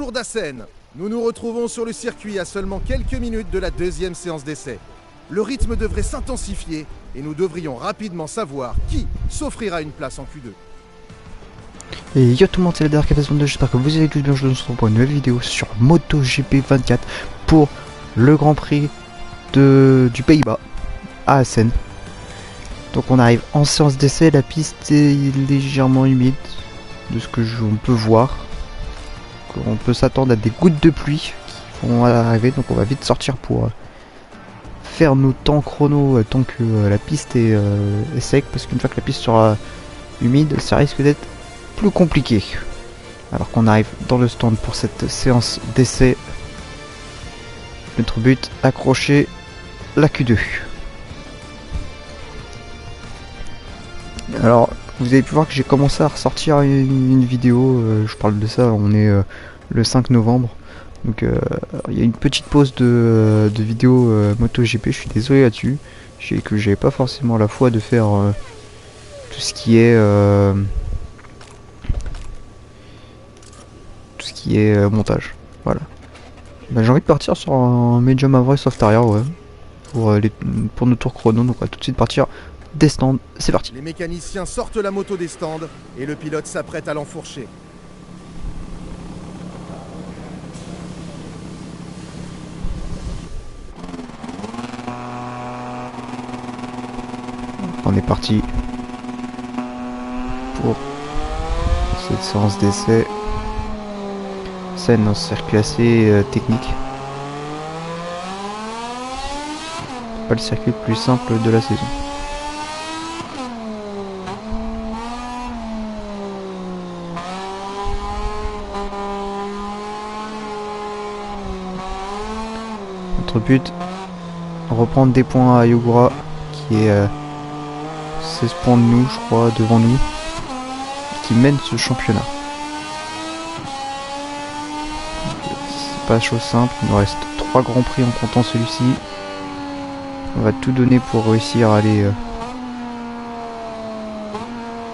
Bonjour Dassen. Nous nous retrouvons sur le circuit à seulement quelques minutes de la deuxième séance d'essai. Le rythme devrait s'intensifier et nous devrions rapidement savoir qui s'offrira une place en Q2. Et yo tout le monde, c'est la dernière KFS22, j'espère que vous allez tous bien, je vous retrouve pour une nouvelle vidéo sur MotoGP 24 pour le Grand Prix du Pays-Bas à Assen. Donc on arrive en séance d'essai, la piste est légèrement humide de ce que on peut voir. On peut s'attendre à des gouttes de pluie qui vont arriver, donc on va vite sortir pour faire nos temps chrono tant que la piste est sec, parce qu'une fois que la piste sera humide, ça risque d'être plus compliqué. Alors qu'on arrive dans le stand pour cette séance d'essai, notre but, accrocher la Q2. Alors vous avez pu voir que j'ai commencé à ressortir une vidéo, je parle de ça, on est le 5 novembre, donc il y a une petite pause de vidéo MotoGP, je suis désolé là-dessus, que j'avais pas forcément la foi de faire tout ce qui est montage, voilà. Bah, j'ai envie de partir sur un Medium Average Soft Area, ouais, pour nos tours chrono, donc on va tout de suite partir des stands, c'est parti. Les mécaniciens sortent la moto des stands et le pilote s'apprête à l'enfourcher. On est parti pour cette séance d'essai. C'est un circuit assez technique. Pas le circuit le plus simple de la saison. Notre but, reprendre des points à Yogura qui est 16 points de nous, je crois, devant nous, qui mène ce championnat. C'est pas chose simple, il nous reste 3 grands prix en comptant celui-ci. On va tout donner pour réussir à aller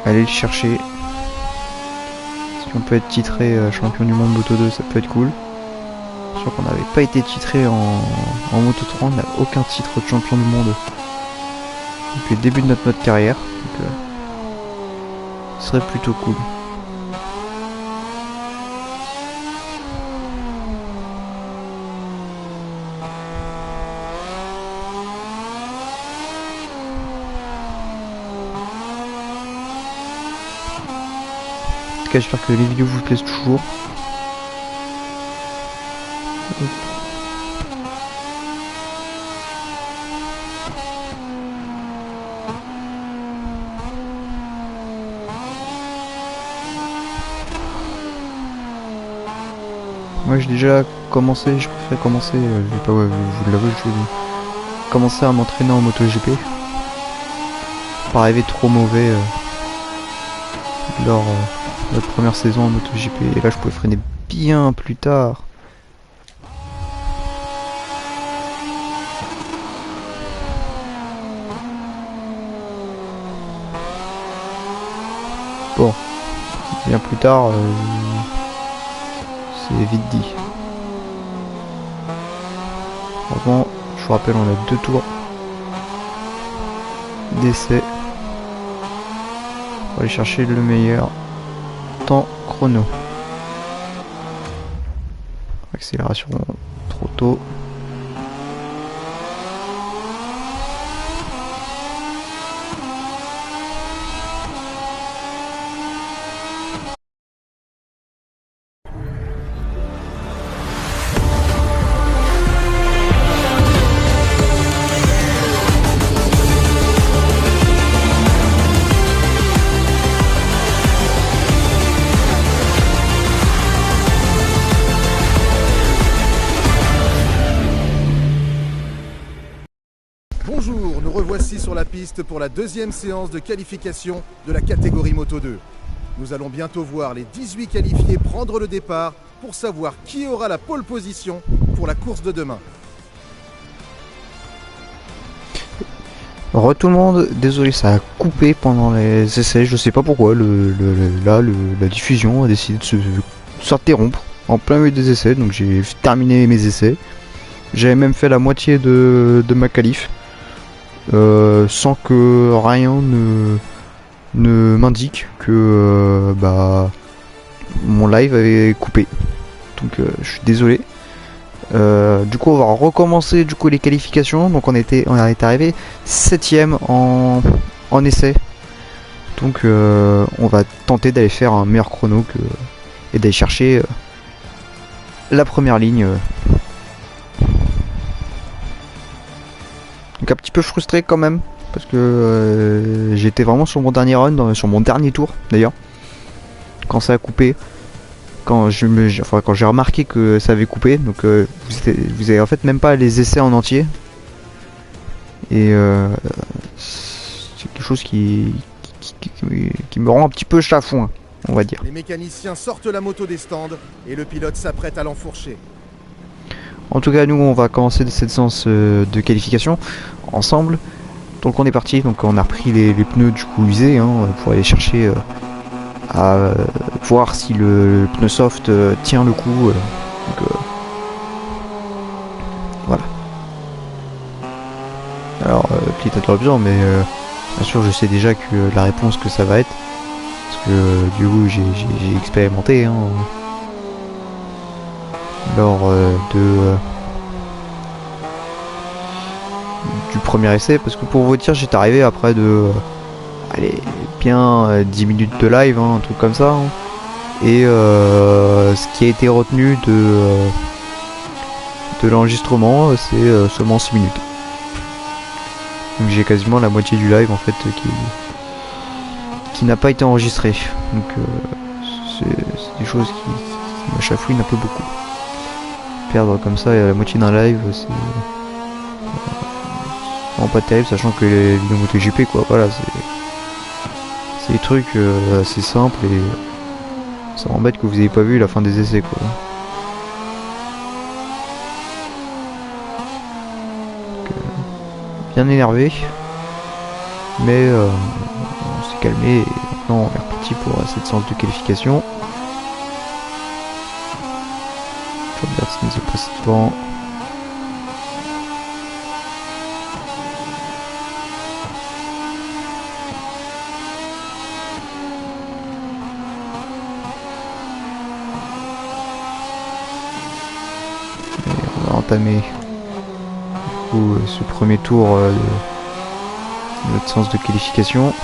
le chercher. Si on peut être titré champion du monde Moto 2, ça peut être cool. Je crois qu'on n'avait pas été titré en Moto 3, on n'a aucun titre de champion du monde depuis le début de notre mode carrière, donc ce serait plutôt cool. En tout cas, j'espère que les vidéos vous plaisent toujours. Moi j'ai déjà commencé, je préfère commencer, je vais pas vous l'avouer, je vais commencer à m'entraîner en MotoGP. Pas rêver trop mauvais lors de notre première saison en MotoGP, et là je pouvais freiner bien plus tard. Bon, bien plus tard, c'est vite dit. Franchement, je vous rappelle, on a 2 tours d'essai. On va aller chercher le meilleur temps chrono. Accélération trop tôt. Bonjour, nous revoici sur la piste pour la deuxième séance de qualification de la catégorie Moto 2. Nous allons bientôt voir les 18 qualifiés prendre le départ pour savoir qui aura la pole position pour la course de demain. Re tout le monde, désolé, ça a coupé pendant les essais, je sais pas pourquoi, la diffusion a décidé de s'interrompre. en plein milieu des essais, donc j'ai terminé mes essais. J'avais même fait la moitié de ma qualif, sans que rien ne m'indique que mon live avait coupé. Donc je suis désolé. Du coup on va recommencer les qualifications. Donc on est arrivé 7ème en essai. Donc on va tenter d'aller faire un meilleur chrono et d'aller chercher la première ligne. Donc un petit peu frustré quand même, parce que j'étais vraiment sur mon dernier run, sur mon dernier tour d'ailleurs, quand ça a coupé. Quand j'ai remarqué que ça avait coupé, donc vous avez en fait même pas les essais en entier. Et c'est quelque chose qui me rend un petit peu chafouin, on va dire. Les mécaniciens sortent la moto des stands et le pilote s'apprête à l'enfourcher. En tout cas, nous on va commencer cette séance de qualification ensemble. Donc on est parti, donc on a repris les pneus du coup usés pour aller chercher à voir si le pneu soft tient le coup. Voilà. Alors petite interruption, mais bien sûr je sais déjà que la réponse que ça va être, parce que du coup j'ai expérimenté lors du premier essai, parce que pour vous dire j'étais arrivé après de bien 10 minutes de live, un truc comme ça, et ce qui a été retenu de l'enregistrement c'est seulement 6 minutes. Donc j'ai quasiment la moitié du live en fait qui n'a pas été enregistré. Donc c'est des choses qui m'achafouinent un peu beaucoup. Perdre comme ça la moitié d'un live, c'est vraiment pas terrible, sachant que les vidéos MotoGP quoi, voilà, c'est des trucs assez simples et ça m'embête que vous ayez pas vu la fin des essais quoi. Donc, bien énervé, mais on s'est calmé et maintenant on est reparti pour cette séance de qualification. Je regarde ce qui nous est passé devant. Entamer du coup, ce premier tour de notre séance de qualification.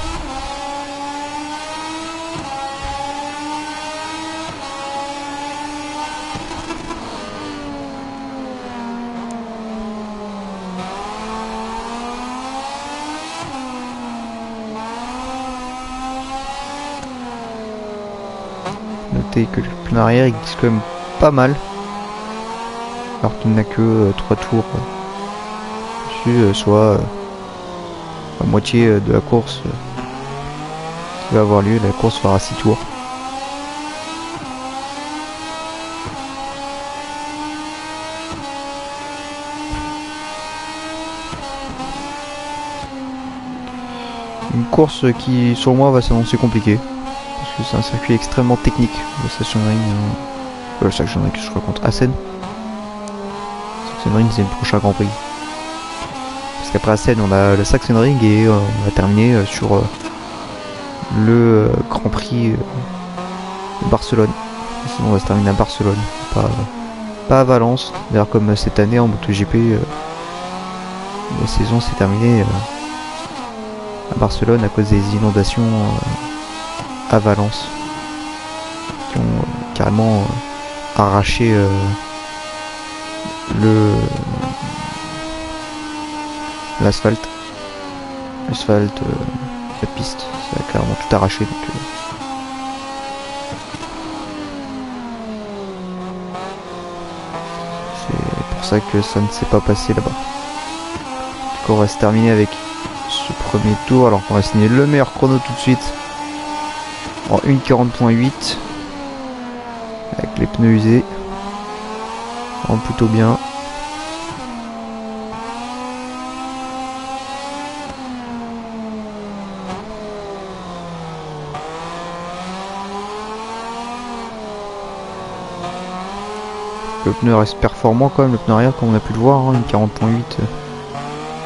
Notez que le pneu arrière il glisse quand même pas mal, alors qu'il n'a que 3 tours dessus, soit la moitié de la course qui va avoir lieu. La course fera 6 tours. Une course qui sur moi va s'annoncer compliquée, parce que c'est un circuit extrêmement technique, le Sachsenring, je raconte Assen. Sachsenring c'est le prochain Grand Prix. Parce qu'après Assen on a le Sachsenring et on va terminer sur le Grand Prix de Barcelone. Sinon on va se terminer à Barcelone, pas à Valence. D'ailleurs comme cette année en MotoGP, la saison s'est terminée à Barcelone à cause des inondations à Valence qui ont carrément arraché l'asphalte, la piste, ça a carrément tout arraché. Donc, c'est pour ça que ça ne s'est pas passé là-bas. Donc on va se terminer avec ce premier tour, alors qu'on va signer le meilleur chrono tout de suite en 1:40.8 avec les pneus usés, plutôt bien. Le pneu reste performant quand même, le pneu arrière comme on a pu le voir, hein, une 40.8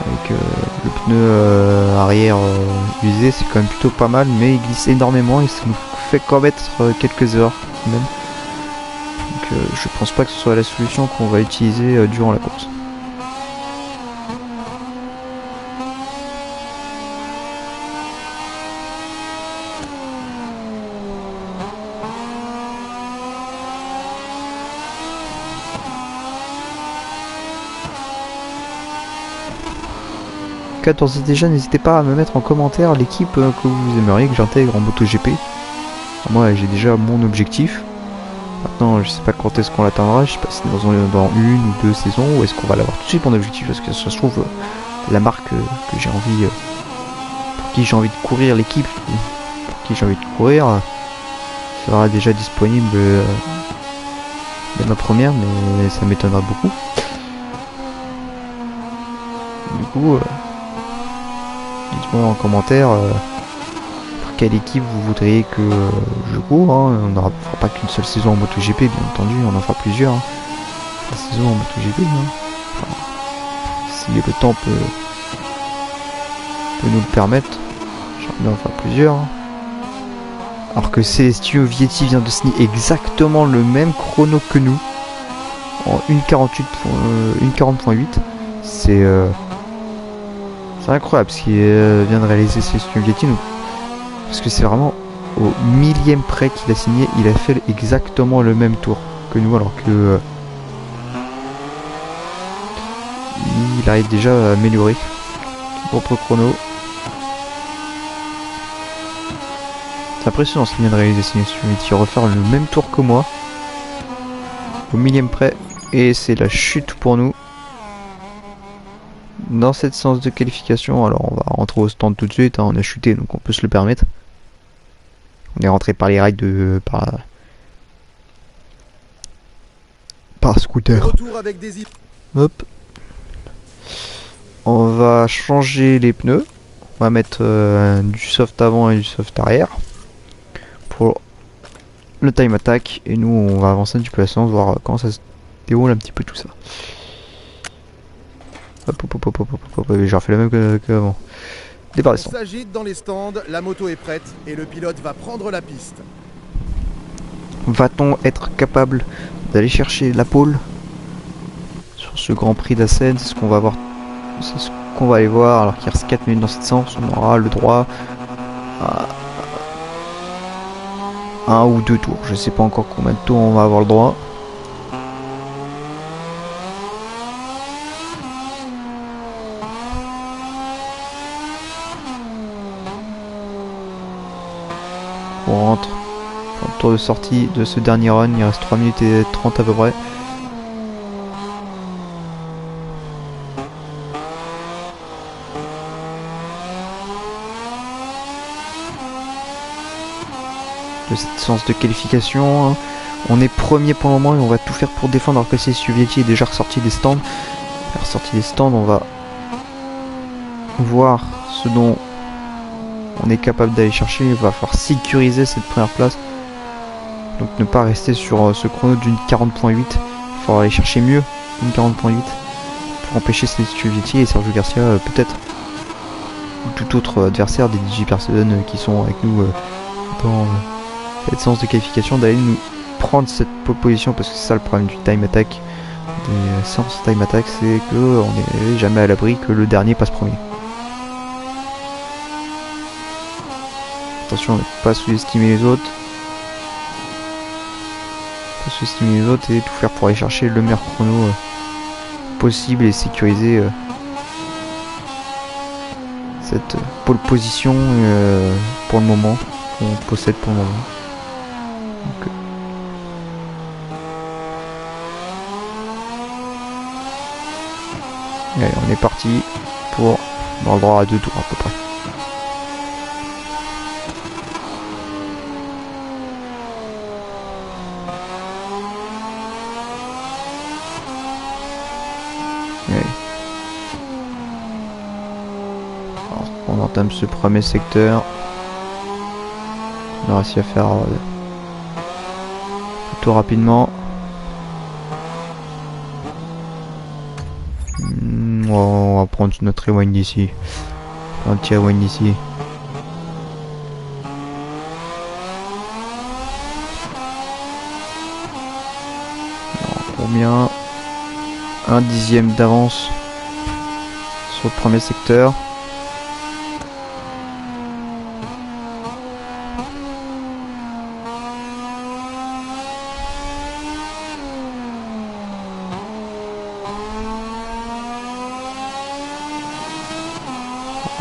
avec le pneu arrière usé, c'est quand même plutôt pas mal, mais il glisse énormément et ça nous fait quand même quelques heures même. Donc je pense pas que ce soit la solution qu'on va utiliser durant la course. D'ores et déjà, n'hésitez pas à me mettre en commentaire l'équipe que vous aimeriez que j'intègre en MotoGP. Moi j'ai déjà mon objectif. Maintenant je sais pas quand est-ce qu'on l'atteindra, je sais pas si c'est dans une ou deux saisons ou est-ce qu'on va l'avoir tout de suite mon objectif, parce que ça se trouve la marque que j'ai envie pour qui j'ai envie de courir, l'équipe pour qui j'ai envie de courir sera déjà disponible dès ma première, mais ça m'étonnera beaucoup. Du coup dites-moi en commentaire pour quelle équipe vous voudriez que je cours. Hein. On n'aura pas qu'une seule saison en MotoGP, bien entendu, on en fera plusieurs. Hein. La saison en MotoGP, hein. Enfin, si le temps peut nous le permettre, j'aimerais bien en faire plusieurs. Hein. Alors que Celestino Vietti vient de signer exactement le même chrono que nous en 1.40.8. C'est incroyable ce qu'il vient de réaliser Celestino Vietti, parce que c'est vraiment au millième près qu'il a signé, il a fait exactement le même tour que nous, alors que il arrive déjà à améliorer son propre chrono. C'est impressionnant ce qu'il vient de réaliser Celestino Vietti, refaire le même tour que moi au millième près, et c'est la chute pour nous dans cette séance de qualification. Alors on va rentrer au stand tout de suite, hein, on a chuté donc on peut se le permettre. On est rentré par les rails par scooter. Retour avec des... Hop. On va changer les pneus. On va mettre du soft avant et du soft arrière pour le time attack, et nous on va avancer un petit peu la séance, voir comment ça se déroule un petit peu tout ça. Hop, j'ai refait la même qu'avant. Départ des stands. On s'agite dans les stands, la moto est prête et le pilote va prendre la piste. Va-t-on être capable d'aller chercher la pole sur ce Grand Prix d'Assen? C'est ce qu'on va voir. C'est ce qu'on va aller voir. Alors qu'il reste 4 minutes dans cette séance, on aura le droit à un ou deux tours. Je sais pas encore combien de tours on va avoir le droit. On rentre pour le tour de sortie de ce dernier run, il reste 3 minutes et 30 à peu près. De cette séance de qualification, hein. On est premier pour le moment et on va tout faire pour défendre, alors que Celestino Vietti est déjà ressorti des stands. On va voir ce dont on est capable d'aller chercher. Il va falloir sécuriser cette première place, donc ne pas rester sur ce chrono d'une 40.8. Il va falloir aller chercher mieux une 40.8 pour empêcher Celestino Vietti et Sergio Garcia peut-être, ou tout autre adversaire des 18 personnes qui sont avec nous dans cette séance de qualification, d'aller nous prendre cette pole position, parce que c'est ça le problème du time attack, des séances time attack, c'est que on n'est jamais à l'abri que le dernier passe premier. Attention à ne pas sous-estimer les autres. Pas sous-estimer les autres et tout faire pour aller chercher le meilleur chrono possible et sécuriser cette pole position pour le moment qu'on possède pour le moment. Donc, allez, on est parti pour avoir le droit à 2 tours à peu près. Allez. Alors, on entame ce premier secteur. On a réussi à faire plutôt rapidement. On va prendre notre rewind ici. Un petit rewind ici. Combien? Un dixième d'avance sur le premier secteur.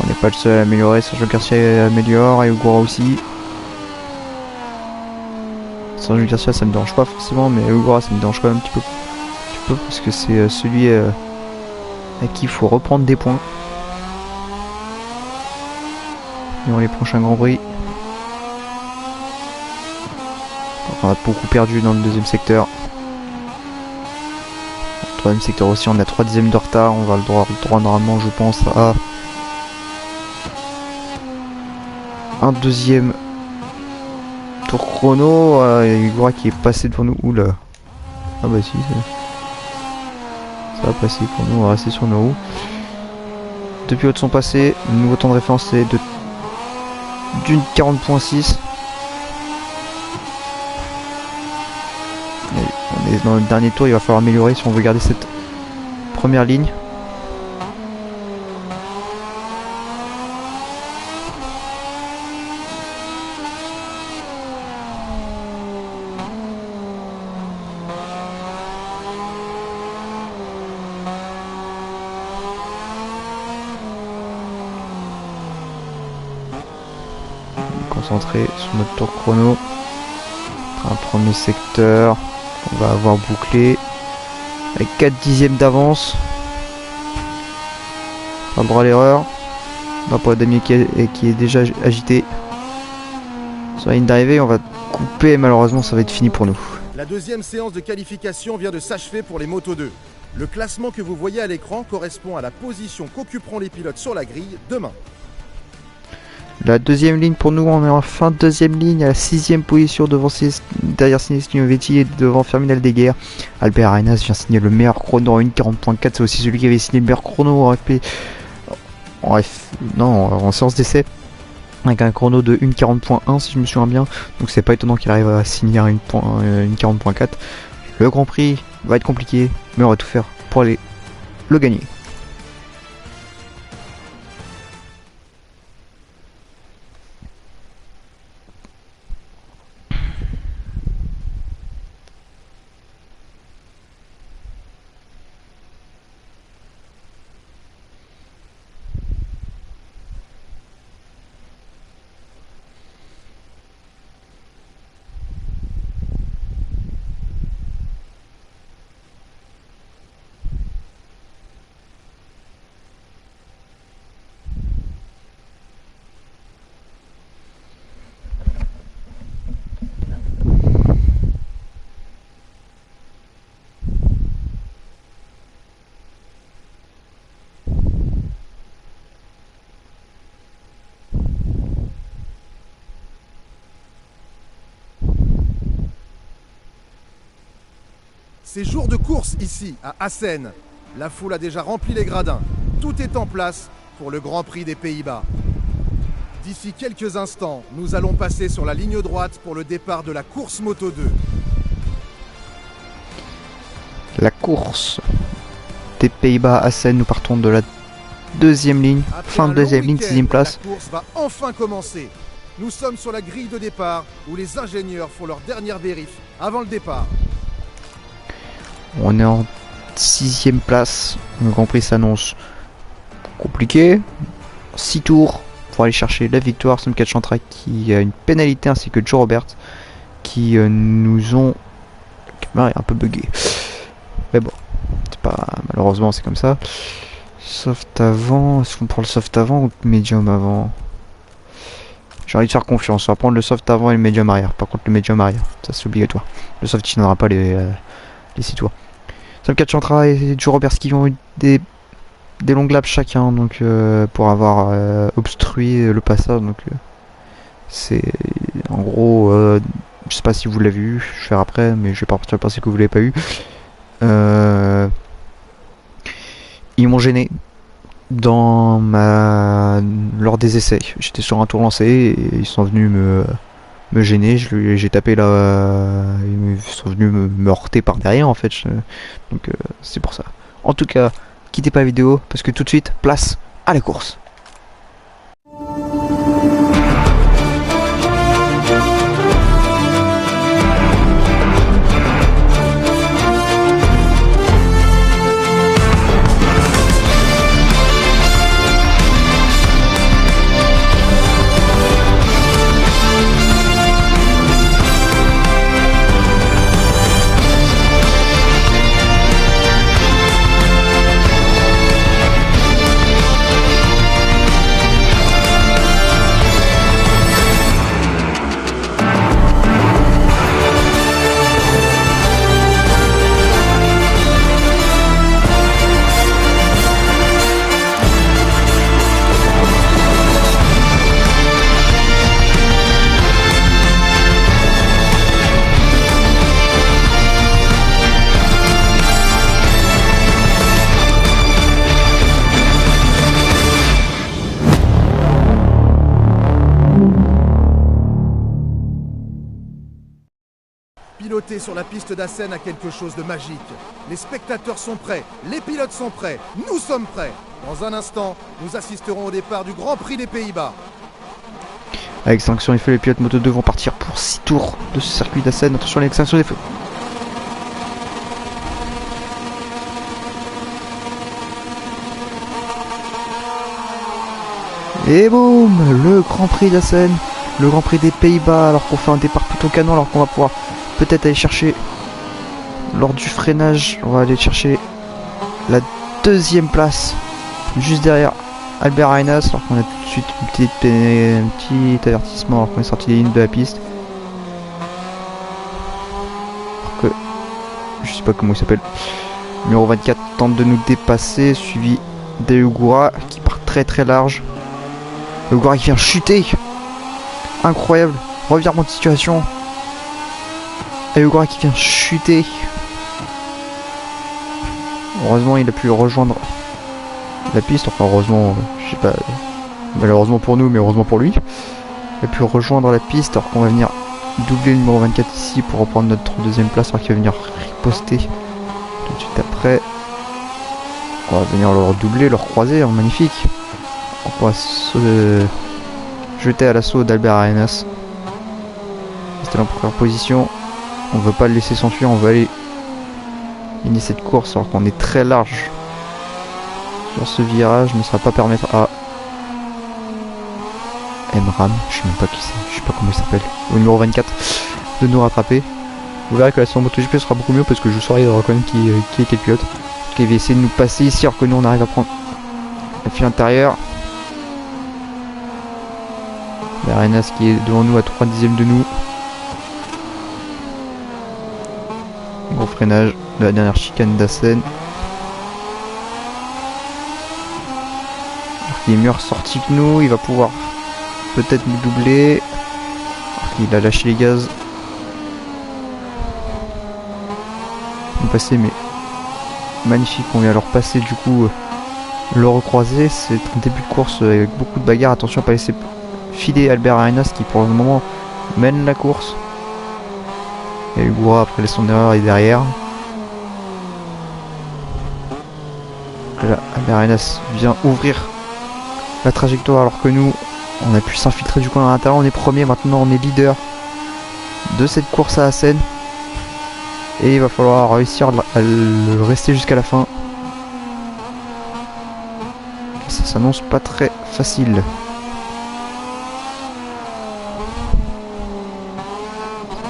On n'est pas le seul à améliorer, Sergio Garcia améliore et Ogura aussi. Sergio Garcia ça me dérange pas forcément, mais Ogura ça me dérange quand même un petit peu parce que c'est celui à qui il faut reprendre des points dans les prochains Grands Prix. On a beaucoup perdu dans le deuxième secteur. Dans le troisième secteur aussi on a 3 dixièmes de retard, on va le droit normalement je pense à un deuxième tour chrono. Ogura qui est passé devant nous. Oula. Ah bah si ça va passer pour nous, on va rester sur nos roues. Deux pilotes sont passés, le nouveau temps de référence c'est d'une 40.6. On est dans le dernier tour, il va falloir améliorer si on veut garder cette première ligne. Concentré sur notre tour chrono. Un premier secteur, on va avoir bouclé avec 4 dixièmes d'avance. Pas le droit à l'erreur. On va pour Damien qui est déjà agité. Sur la ligne d'arrivée, on va couper, malheureusement ça va être fini pour nous. La deuxième séance de qualification vient de s'achever pour les Moto 2. Le classement que vous voyez à l'écran correspond à la position qu'occuperont les pilotes sur la grille demain. La deuxième ligne pour nous, on est en fin de deuxième ligne à la 6ème position derrière Sinistino Vetti et devant Fermin Aldeguer. Albert Arenas vient signer le meilleur chrono en 1.40.4, c'est aussi celui qui avait signé le meilleur chrono en séance d'essai avec un chrono de 1.40.1 si je me souviens bien, donc c'est pas étonnant qu'il arrive à signer un 1.40.4. Le Grand Prix va être compliqué, mais on va tout faire pour aller le gagner. C'est jour de course ici, à Assen. La foule a déjà rempli les gradins. Tout est en place pour le Grand Prix des Pays-Bas. D'ici quelques instants, nous allons passer sur la ligne droite pour le départ de la course Moto 2. La course des Pays-Bas à Assen, nous partons de la deuxième ligne, fin de deuxième ligne, 6ème place. La course va enfin commencer. Nous sommes sur la grille de départ où les ingénieurs font leur dernière vérif avant le départ. On est en 6ème place. Le Grand Prix s'annonce compliqué. 6 tours pour aller chercher la victoire. Sam Chantra qui a une pénalité ainsi que Joe Robert qui nous ont... La caméra est un peu buggée. Mais bon, c'est pas... malheureusement c'est comme ça. Soft avant. Est-ce qu'on prend le soft avant ou le medium avant? J'ai envie de faire confiance. On va prendre le soft avant et le medium arrière. Par contre le medium arrière, ça c'est obligatoire. Le soft il n'aura pas les 6 tours. Sam Chantra et Joe Roberts qui ont eu des longues laps chacun donc pour avoir obstrué le passage. Donc c'est en gros je sais pas si vous l'avez vu, je vais faire après mais je vais pas partir le passé que vous l'avez pas eu. ils m'ont gêné lors des essais. J'étais sur un tour lancé et ils sont venus me gêner. J'ai tapé là, ils sont venus me heurter par derrière en fait. Donc c'est pour ça. En tout cas, quittez pas la vidéo parce que tout de suite, place à la course. Piloter sur la piste d'Assen a quelque chose de magique. Les spectateurs sont prêts, les pilotes sont prêts, nous sommes prêts. Dans un instant, nous assisterons au départ du Grand Prix des Pays-Bas. Avec l'extinction des feux, les pilotes Moto 2 vont partir pour 6 tours de ce circuit d'Assen. Attention à l'extinction des feux. Et boum, le Grand Prix d'Assen, le Grand Prix des Pays-Bas, alors qu'on fait un départ plutôt canon, alors qu'on va pouvoir peut-être aller chercher, lors du freinage, on va aller chercher la deuxième place, juste derrière Albert Arenas, alors qu'on a tout de suite un petit avertissement, alors qu'on est sorti des lignes de la piste. Alors que, je sais pas comment il s'appelle, numéro 24 tente de nous dépasser, suivi d'Eugura qui part très très large. Eugura qui vient chuter, incroyable, revirement de situation. Eugura qui vient chuter. Heureusement il a pu rejoindre la piste, enfin heureusement, je sais pas, malheureusement pour nous mais heureusement pour lui. Il a pu rejoindre la piste alors qu'on va venir doubler le numéro 24 ici pour reprendre notre deuxième place, alors qu'il va venir riposter tout de suite après. On va venir le redoubler, le recroiser, hein, magnifique. On va se jeter à l'assaut d'Albert Arenas. C'était en première position. On veut pas le laisser s'enfuir, on veut aller gagner cette course alors qu'on est très large sur ce virage, mais ça va pas permettre à Emram, je sais même pas qui c'est, je sais pas comment il s'appelle, au numéro 24 de nous rattraper. Vous verrez que la saison MotoGP sera beaucoup mieux parce que je saurai de reconnaître qui est quel pilote. Qui va essayer de nous passer ici alors que nous on arrive à prendre la file intérieure. Arenas qui est devant nous à 3 dixièmes de nous. Gros freinage de la dernière chicane d'Assen. Il est mieux ressorti que nous, il va pouvoir peut-être nous doubler. Il a lâché les gaz. On va passer, mais magnifique, on vient leur passer du coup le recroiser. C'est un début de course avec beaucoup de bagarres. Attention à pas laisser filer Albert Arenas qui pour le moment mène la course. Et Eugura après son erreur est derrière. Là, Albert Arenas vient ouvrir la trajectoire alors que nous on a pu s'infiltrer du coup à l'intérieur. On est premier maintenant, on est leader de cette course à Assen. Et il va falloir réussir à le rester jusqu'à la fin. Ça s'annonce pas très facile.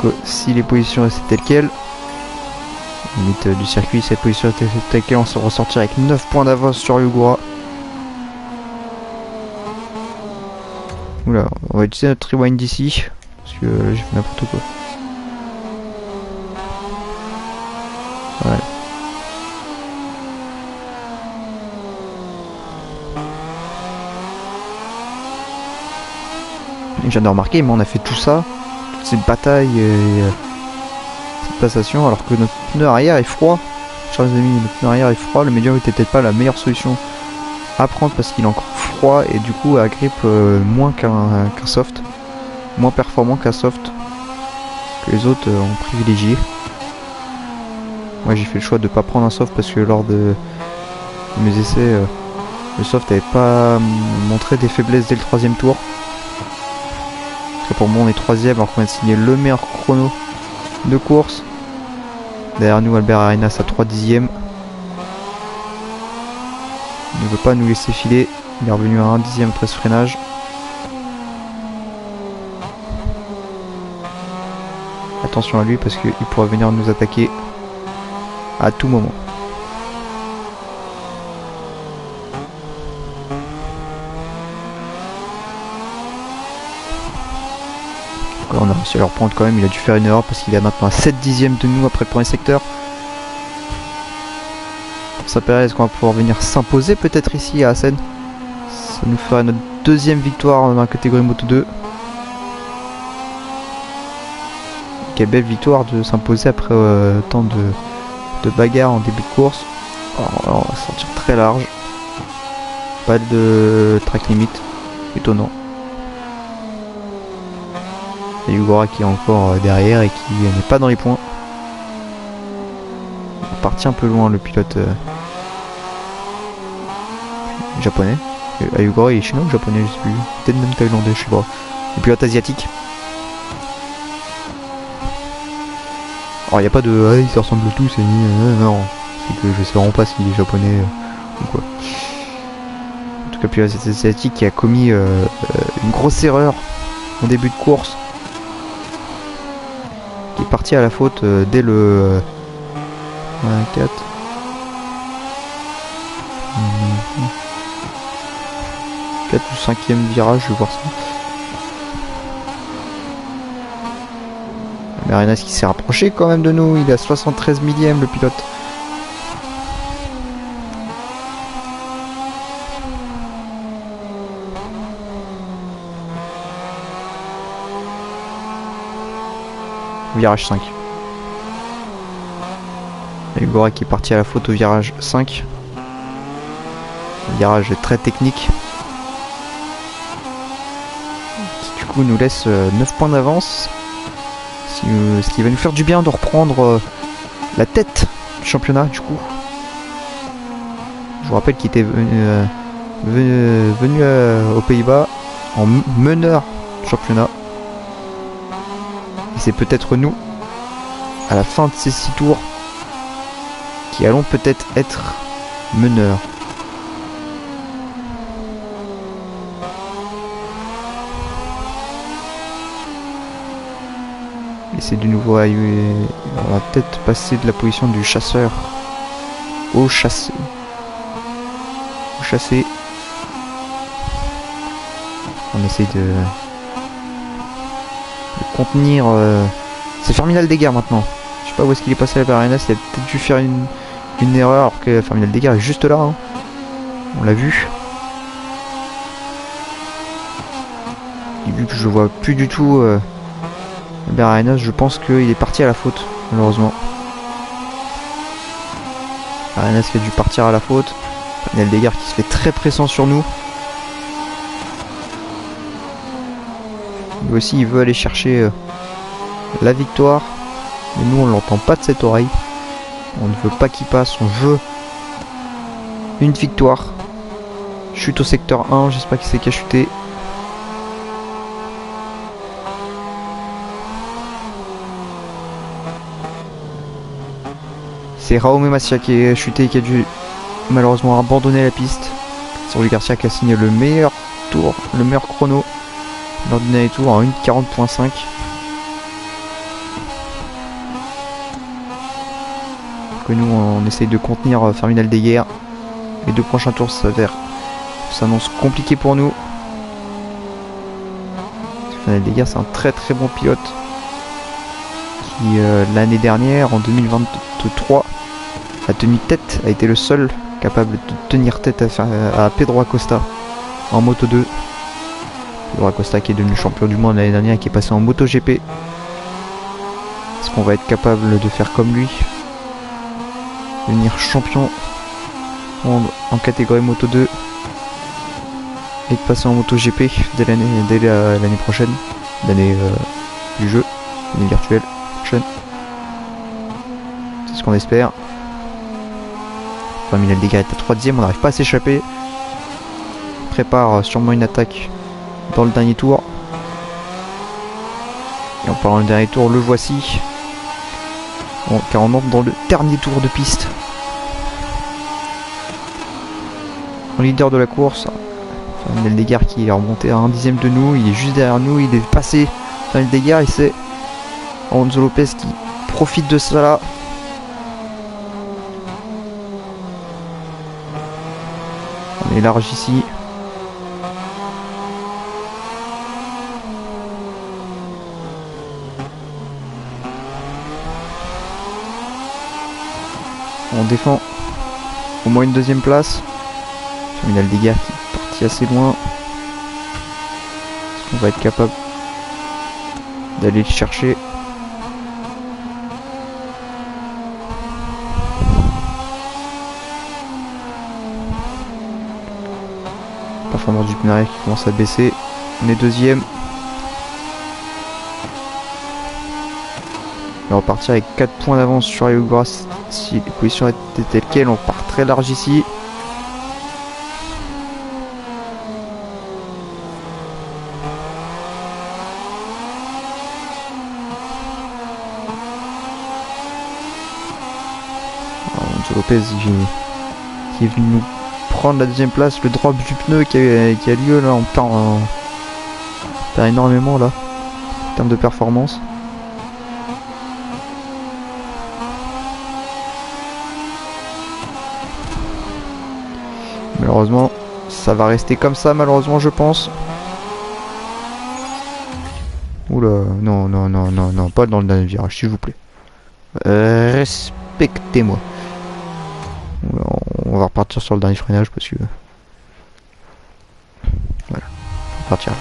Que si les positions restaient telles quelles, limite du circuit, cette position était telle quelle, on se ressortir avec 9 points d'avance sur Eugura. Oula, on va utiliser notre rewind ici, parce que j'ai fait n'importe quoi. Ouais. Je viens de remarquer, mais on a fait tout ça, toutes ces batailles et cette passation, alors que notre pneu arrière est froid. chers amis, le pneu arrière est froid. Le médium était peut-être pas la meilleure solution à prendre parce qu'il est encore froid et du coup agrippe moins qu'un soft. Moins performant qu'un soft que les autres ont privilégié. Moi j'ai fait le choix de pas prendre un soft parce que lors de mes essais, le soft n'avait pas montré des faiblesses dès le 3e tour. Parce que pour moi on est 3e alors qu'on a signé le meilleur chrono de course. Derrière nous Albert Arenas à 3 dixièmes. Il ne veut pas nous laisser filer. Il est revenu à 1 dixième après ce freinage. Attention à lui parce qu'il pourrait venir nous attaquer à tout moment. On a réussi à leur prendre quand même, il a dû faire une erreur parce qu'il est maintenant à 7 dixièmes de nous après le premier secteur. Ça paraît, est-ce qu'on va pouvoir venir s'imposer peut-être ici à Assen? Ça nous ferait notre 2e victoire dans la catégorie Moto 2. Quelle belle victoire de s'imposer après tant de bagarres en début de course. Alors, on va sortir très large. Pas de track limit, étonnant. Et Ugora qui est encore derrière et qui n'est pas dans les points. Il est parti un peu loin le pilote japonais. Ugora il est chinois ou japonais, je sais plus. Peut-être même thaïlandais, je sais pas. Le pilote asiatique. Alors il n'y a pas de ils se ressemblent tous et non. C'est que je sais vraiment pas s'il est japonais ou quoi. En tout cas, le pilote asiatique qui a commis une grosse erreur en début de course. Qui est parti à la faute dès le 4. Ou 5e virage, je vais voir ça. Arenas qui s'est rapproché quand même de nous, il est à 73 millième le pilote. Virage 5. Ugora qui est parti à la faute au virage 5. Virage très technique. Qui du coup nous laisse 9 points d'avance. Ce qui va nous faire du bien de reprendre la tête du championnat du coup. Je vous rappelle qu'il était venu aux Pays-Bas en meneur du championnat. Et c'est peut-être nous, à la fin de ces 6 tours, qui allons peut-être être meneurs. Et c'est de nouveau on va peut-être passer de la position du chasseur au chassé. On essaye de contenir. C'est Ferminal Dégard maintenant. Je sais pas où est-ce qu'il est passé à la Arenas. Il a peut-être dû faire une erreur alors que Ferminal Dégard est juste là. Hein. On l'a vu. Et vu que je vois plus du tout Arenas, je pense qu'il est parti à la faute, malheureusement. Arenas qui a dû partir à la faute. Ferminal Dégard qui se fait très pressant sur nous. Lui aussi il veut aller chercher la victoire. Mais nous on l'entend pas de cette oreille. On ne veut pas qu'il passe, on veut une victoire. Chute au secteur 1, j'espère qu'il sait qu'à chuter. C'est Raume Massia qui est chuté et qui a dû malheureusement abandonner la piste. Sergio Garcia qui a signé le meilleur tour, le meilleur chrono lors du dernier tour en 1:40.5. Que nous on essaye de contenir Ferminal Dégard. Les 2 prochains tours s'annonce compliqué pour nous. Ferminal Dégard c'est un très très bon pilote qui l'année dernière en 2023 a tenu tête, a été le seul capable de tenir tête à Pedro Acosta en Moto 2. Pedro Acosta qui est devenu champion du monde l'année dernière et qui est passé en MotoGP. Est-ce qu'on va être capable de faire comme lui? devenir champion en catégorie Moto 2 et de passer en Moto GP dès l'année prochaine, l'année du jeu, l'année virtuelle prochaine. C'est ce qu'on espère. Enfin, Minal Degher est à 3ème, on n'arrive pas à s'échapper. Prépare sûrement une attaque dans le dernier tour. Et en parlant du dernier tour, le voici. Car on entre dans le dernier tour de piste. En leader de la course, Minal Degher qui est remonté à 1/10 de nous. Il est juste derrière nous, il est passé Minal Degher et c'est Alonso Lopez qui profite de cela. On est large ici. On défend au moins une 2ème place. Minal Degher qui est parti assez loin. Est-ce qu'on va être capable d'aller le chercher? Performance du pneu arrière qui commence à baisser. On est 2ème. On va repartir avec 4 points d'avance sur Ayao Uegura. Si les positions étaient telles quelles, on part très large ici. Alonso Lopez qui est venu nous prendre la 2ème place. Le drop du pneu qui a lieu là, on perd énormément là en termes de performance. Malheureusement, ça va rester comme ça, malheureusement, je pense. Oula, non, non, non, non, non, pas dans le dernier virage, s'il vous plaît. Respectez-moi. On va repartir sur le dernier freinage parce que... Voilà, on va partir.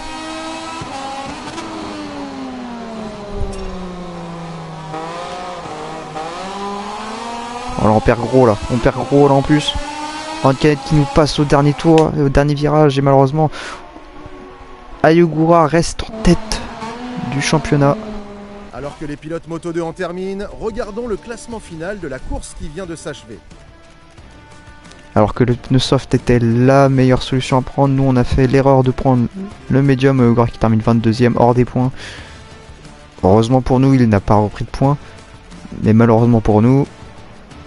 Voilà, on perd gros là, en plus. Un canette qui nous passe au dernier tour, au dernier virage, et malheureusement Ayao Uegura reste en tête du championnat. Alors que les pilotes Moto 2 en terminent, regardons le classement final de la course qui vient de s'achever. Alors que le pneu soft était la meilleure solution à prendre, nous on a fait l'erreur de prendre le médium. Uegura qui termine 22ème hors des points. Heureusement pour nous, il n'a pas repris de points, mais malheureusement pour nous,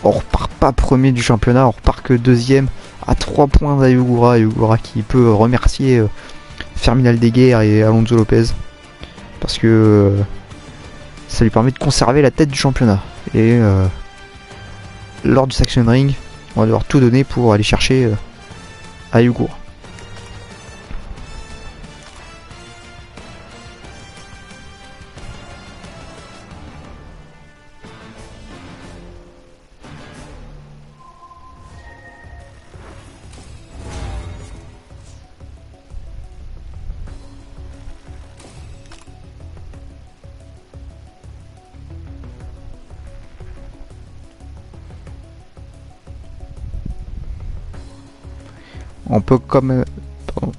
on repart pas premier du championnat, on repart que 2ème à 3 points d'Ayao Uegura. Uegura qui peut remercier Minal Degher et Alonso Lopez parce que ça lui permet de conserver la tête du championnat. Et lors du Sachsenring, on va devoir tout donner pour aller chercher Ayao Uegura. On peut comme... Pardon.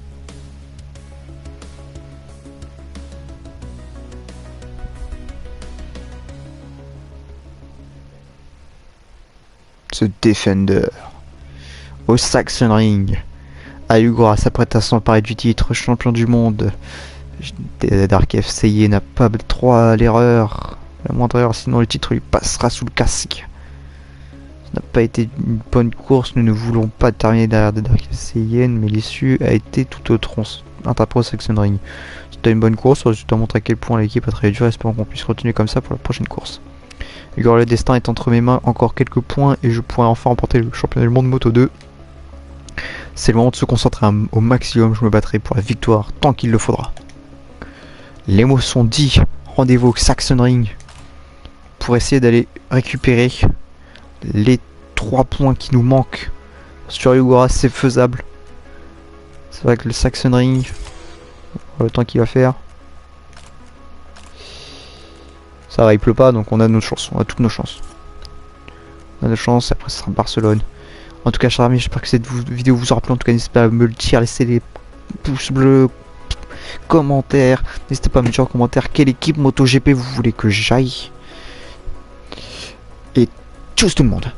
Ce Defender au Sachsenring. Ayao Uegura s'apprête à s'emparer du titre champion du monde. Dark FCI n'a pas le droit à l'erreur, la moindre erreur, sinon le titre lui passera sous le casque. Ça n'a pas été une bonne course, nous ne voulons pas terminer derrière des Dark FCI, mais l'issue a été tout autre. On tape au Sachsenring. C'était une bonne course, je dois montrer à quel point l'équipe a travaillé dur, espérons qu'on puisse continuer comme ça pour la prochaine course. Uegura, le destin est entre mes mains, encore quelques points et je pourrai enfin remporter le championnat du monde Moto 2. C'est le moment de se concentrer au maximum, je me battrai pour la victoire tant qu'il le faudra. Les mots sont dits, rendez-vous au Sachsenring pour essayer d'aller récupérer les 3 points qui nous manquent. Sur Uegura, c'est faisable. C'est vrai que le Sachsenring, le temps qu'il va faire, ça va, il pleut pas, donc on a nos chances, on a toutes nos chances. On a de la chance, après ce sera Barcelone. En tout cas, chers amis, j'espère que cette vidéo vous aura plu. En tout cas, n'hésitez pas à me le dire, laissez les pouces bleus, commentaires. N'hésitez pas à me dire en commentaire quelle équipe MotoGP vous voulez que j'aille. Et tchuss tout le monde.